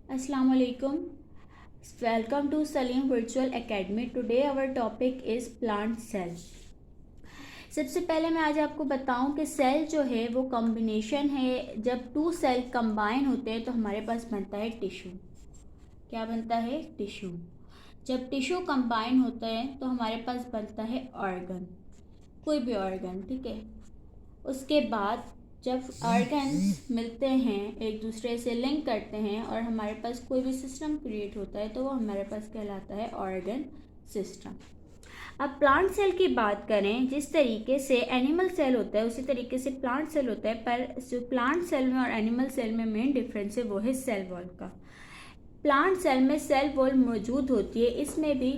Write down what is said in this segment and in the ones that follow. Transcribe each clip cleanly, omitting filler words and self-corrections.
Assalamu alaikum. Welcome to Salim Virtual Academy. Today our topic is plant cell. सबसे पहले मैं आज आपको बताऊं कि सेल जो है वो कॉम्बिनेशन है। जब टू सेल कंबाइन होते हैं तो हमारे पास बनता है टिश्यू। क्या बनता है? टिश्यू। जब टिश्यू कंबाइन होता है तो हमारे पास बनता है ऑर्गन, कोई भी ऑर्गन, ठीक है। उसके बाद जब ऑर्गन्स मिलते हैं, एक दूसरे से लिंक करते हैं और हमारे पास कोई भी सिस्टम क्रिएट होता है तो वो हमारे पास कहलाता है ऑर्गन सिस्टम। अब प्लांट सेल की बात करें, जिस तरीके से एनिमल सेल होता है उसी तरीके से प्लांट सेल होता है, पर जो प्लांट सेल में और एनिमल सेल में मेन डिफरेंस है वो है सेल वॉल का। प्लांट सेल में सेल वॉल मौजूद होती है। इसमें भी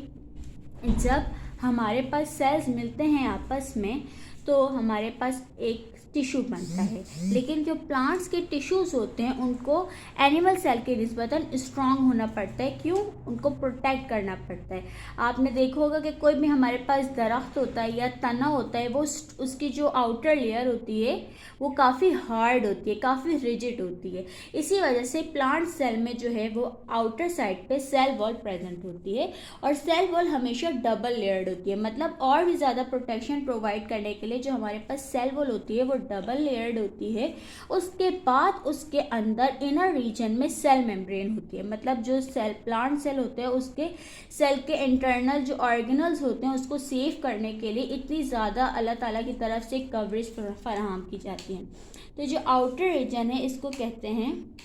जब हमारे पास सेल्स मिलते हैं आपस में तो हमारे पास एक टिश्यू बनता है, लेकिन जो प्लांट्स के टिश्यूज होते हैं उनको एनिमल सेल के निस्बतन स्ट्रांग होना पड़ता है। क्यों? उनको प्रोटेक्ट करना पड़ता है। आपने देखा होगा कि कोई भी हमारे पास दरख्त होता है या तना होता है, वो उसकी जो आउटर लेयर होती है वो काफ़ी हार्ड होती है, काफ़ी रिजिड होती है। इसी वजह से प्लांट सेल में जो है वो आउटर साइड पे सेल वॉल प्रेजेंट होती है, और सेल वॉल हमेशा डबल लेयर्ड होती है। मतलब और भी ज़्यादा प्रोटेक्शन प्रोवाइड करने के लिए जो हमारे पास सेल वॉल होती है वो डबल लेयर्ड होती है। उसके बाद उसके अंदर इनर रीजन में सेल मेम्ब्रेन होती है। मतलब जो सेल प्लांट सेल होते हैं उसके सेल के इंटरनल जो ऑर्गेनल्स होते हैं उसको सेव करने के लिए इतनी ज़्यादा अल्लाह ताला की तरफ से कवरेज फराहम की जाती है। तो जो आउटर रीजन है इसको कहते हैं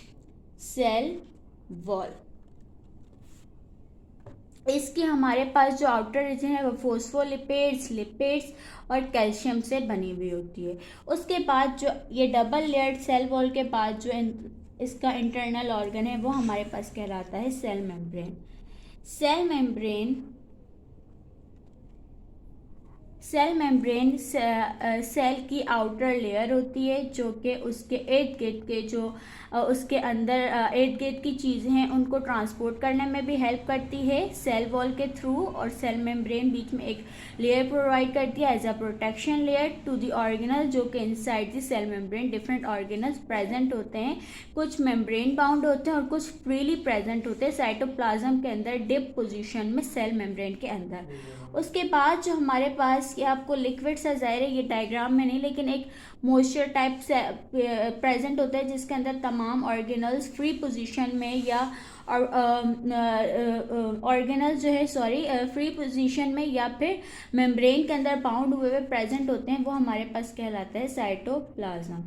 सेल वॉल। इसकी हमारे पास जो आउटर रीजन है वो फोस्फोलिपिड्स, लिपिड्स और कैल्शियम से बनी हुई होती है। उसके बाद जो ये डबल लेयर्ड सेल वॉल के बाद जो इसका इंटरनल ऑर्गन है वो हमारे पास कहलाता है cell membrane. Cell membrane cell की आउटर लेयर होती है जो कि उसके इर्द गिर्द के जो उसके अंदर इर्द गिर्द की चीज़ें हैं उनको ट्रांसपोर्ट करने में भी हेल्प करती है सेल वॉल के थ्रू। और सेल मेम्ब्रेन बीच में एक लेयर प्रोवाइड करती है as a protection layer to the organelle, जो कि inside the cell membrane different organelles present होते हैं। कुछ मेम्ब्रेन बाउंड होते हैं और कुछ फ्रीली प्रेजेंट होते हैं साइटोप्लाज्म के अंदर डिप पोजीशन में सेल मेम्ब्रेन के अंदर। उसके बाद जो हमारे पास ये आपको लिक्विड सा ज़ाहिर है, ये डायग्राम में नहीं लेकिन एक मॉइस्चर टाइप से प्रेजेंट होता है जिसके अंदर तमाम ऑर्गेनल्स फ्री पोजीशन में या ऑर्गेनल्स जो है फ्री पोजीशन में या फिर मेम्ब्रेन के अंदर बाउंड हुए हुए प्रेजेंट होते हैं, वो हमारे पास कहलाता है साइटोप्लाज्म।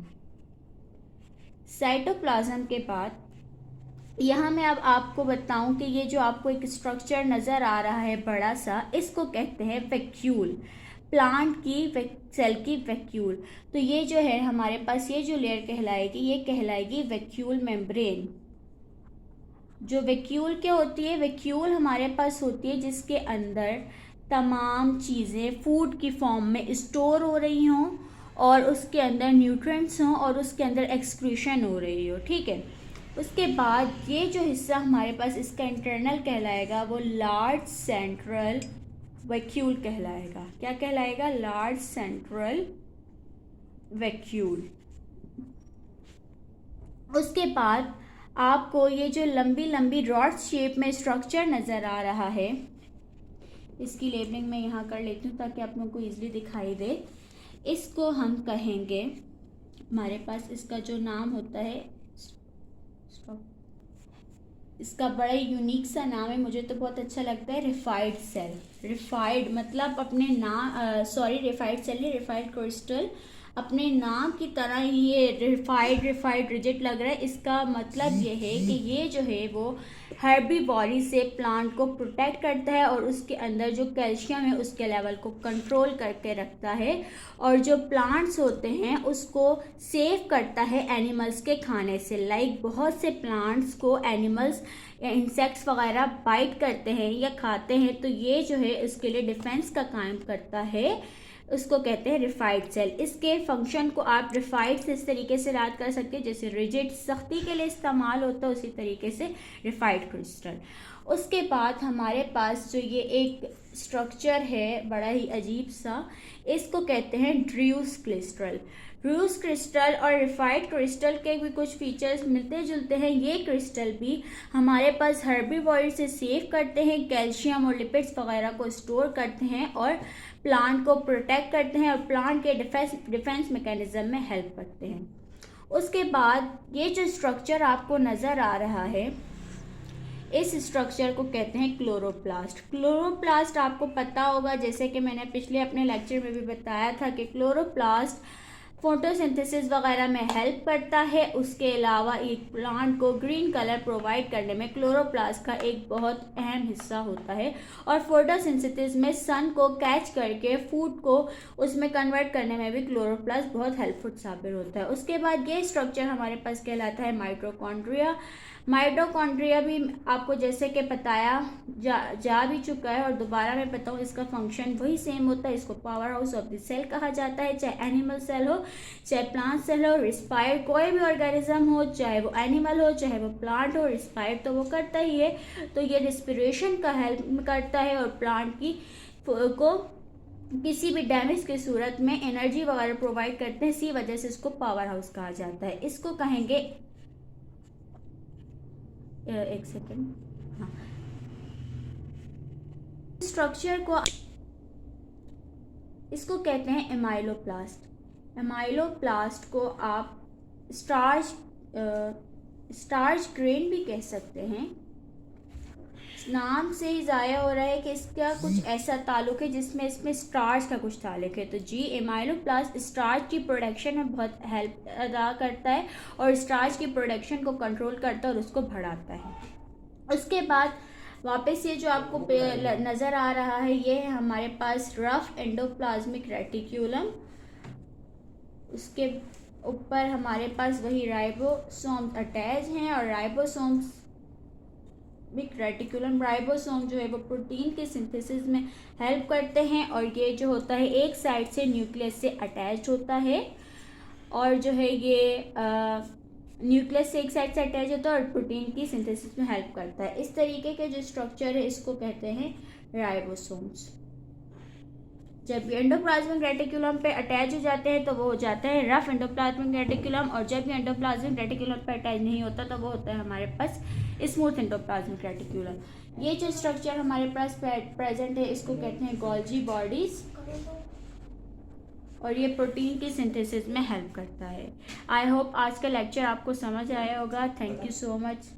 साइटोप्लाज्म के बाद यहाँ मैं अब आपको बताऊं कि ये जो आपको एक स्ट्रक्चर नज़र आ रहा है बड़ा सा, इसको कहते हैं वैक्यूल। प्लांट की सेल की वैक्यूल। तो ये जो है हमारे पास ये जो लेयर कहलाएगी ये कहलाएगी वैक्यूल मेम्ब्रेन। जो वैक्यूल क्या होती है? वैक्यूल हमारे पास होती है जिसके अंदर तमाम चीज़ें फूड की फॉर्म में स्टोर हो रही हों और उसके अंदर न्यूट्रिएंट्स हों और उसके अंदर एक्सक्रीशन हो रही हो, ठीक है। उसके बाद ये जो हिस्सा हमारे पास इसका इंटरनल कहलाएगा वो लार्ज सेंट्रल वैक्यूल कहलाएगा। क्या कहलाएगा? Large central vacuole. उसके बाद आपको ये जो लंबी लंबी रॉड शेप में स्ट्रक्चर नज़र आ रहा है, इसकी लेबलिंग मैं यहाँ कर लेती हूँ ताकि आप लोगों को ईजिली दिखाई दे। इसको हम कहेंगे, हमारे पास इसका जो नाम होता है, इसका बड़ा यूनिक सा नाम है, मुझे तो बहुत अच्छा लगता है, रिफाइड सेल। रिफाइड मतलब अपने रिफाइड सेल है, रिफाइड क्रिस्टल। अपने नाम की तरह ही ये रिफाइड रिजिड लग रहा है। इसका मतलब ये है कि ये जो है वो हर्बीवोरी से प्लांट को प्रोटेक्ट करता है और उसके अंदर जो कैल्शियम है उसके लेवल को कंट्रोल करके रखता है, और जो प्लांट्स होते हैं उसको सेव करता है एनिमल्स के खाने से। लाइक बहुत से प्लांट्स को एनिमल्स या इंसेक्ट्स वगैरह बाइट करते हैं या खाते हैं, तो ये जो है इसके लिए डिफेंस का काम करता है। उसको कहते हैं रिफाइड सेल। इसके फंक्शन को आप रिफाइड से इस तरीके से याद कर सकते हैं, जैसे रिजिड सख्ती के लिए इस्तेमाल होता है उसी तरीके से रिफाइड क्रिस्टल। उसके बाद हमारे पास जो ये एक स्ट्रक्चर है बड़ा ही अजीब सा, इसको कहते हैं ड्रूस क्रिस्टल। रूस क्रिस्टल और रिफाइंड क्रिस्टल के भी कुछ फीचर्स मिलते जुलते हैं। ये क्रिस्टल भी हमारे पास हर्बीवोर से सेव करते हैं, कैल्शियम और लिपिड्स वगैरह को स्टोर करते हैं और प्लांट को प्रोटेक्ट करते हैं और प्लांट के डिफेंस मैकेनिज्म में हेल्प करते हैं। उसके बाद ये जो स्ट्रक्चर आपको नज़र आ रहा है, इस स्ट्रक्चर को कहते हैं क्लोरोप्लास्ट। क्लोरोप्लास्ट आपको पता होगा, जैसे कि मैंने पिछले अपने लेक्चर में भी बताया था कि क्लोरोप्लास्ट फोटोसिंथेसिस वगैरह में हेल्प करता है। उसके अलावा एक प्लांट को ग्रीन कलर प्रोवाइड करने में क्लोरोप्लास्ट का एक बहुत अहम हिस्सा होता है और फोटोसिंथेसिस में सन को कैच करके फूड को उसमें कन्वर्ट करने में भी क्लोरोप्लास्ट बहुत हेल्पफुल साबित होता है। उसके बाद ये स्ट्रक्चर हमारे पास कहलाता है माइटोकॉन्ड्रिया। माइटोकॉन्ड्रिया भी आपको जैसे कि बताया जा भी चुका है और दोबारा मैं बताऊँ, इसका फंक्शन वही सेम होता है। इसको powerhouse of the cell कहा जाता है। चाहे एनिमल सेल हो, चाहे प्लांट सेल हो, रिस्पायर कोई भी ऑर्गेनिज्म हो, चाहे वो एनिमल हो चाहे वो प्लांट हो, रिस्पायर तो वो करता ही है। तो ये रिस्पिरेशन का हेल्प करता है और प्लांट की को किसी भी डैमेज की सूरत में एनर्जी वगैरह प्रोवाइड करते हैं। इसी वजह से इसको पावर हाउस कहा जाता है। इसको कहेंगे, एक सेकेंड, हाँ, स्ट्रक्चर को इसको कहते हैं एमाइलोप्लास्ट। एमाइलोप्लास्ट को आप स्टार्च ग्रेन भी कह सकते हैं। नाम से ही ज़ाया हो रहा है कि इसका कुछ ऐसा ताल्लुक है जिसमें इसमें स्टार्च का कुछ ताल्लुक है। तो जी, एमाइलोप्लास्ट स्टार्च की प्रोडक्शन में बहुत हेल्प अदा करता है और स्टार्च की प्रोडक्शन को कंट्रोल करता है और उसको बढ़ाता है। उसके बाद वापस ये जो आपको नज़र आ रहा है, ये है हमारे पास रफ एंडोप्लाज्मिक रेटिक्यूलम। उसके ऊपर हमारे पास वही राइबोसोम्स अटैच हैं और राइबोसोम्स रेटिकुलम, राइबोसोम जो है वो प्रोटीन के सिंथेसिस में हेल्प करते हैं और ये जो होता है एक साइड से न्यूक्लियस से अटैच होता है और जो है ये न्यूक्लियस से एक साइड से अटैच होता है और प्रोटीन की सिंथेसिस में हेल्प करता है। इस तरीके के जो स्ट्रक्चर है इसको कहते हैं राइबोसोम्स। जब एंडोप्लाज्मिक रेटिकुलम पे अटैच हो जाते हैं तो वो हो जाता है रफ एंडोप्लाज्मिक रेटिकुलम और जब ये एंडोप्लाज्मिक रेटिकुलम पे अटैच नहीं होता तो वो होता है हमारे पास स्मूथ एंडोप्लाज्मिक रेटिकुलम। ये जो स्ट्रक्चर हमारे पास प्रेजेंट है इसको कहते हैं गोल्जी बॉडीज और ये प्रोटीन की सिंथेसिस में हेल्प करता है। आई होप आज का लेक्चर आपको समझ आया होगा। Thank you so much.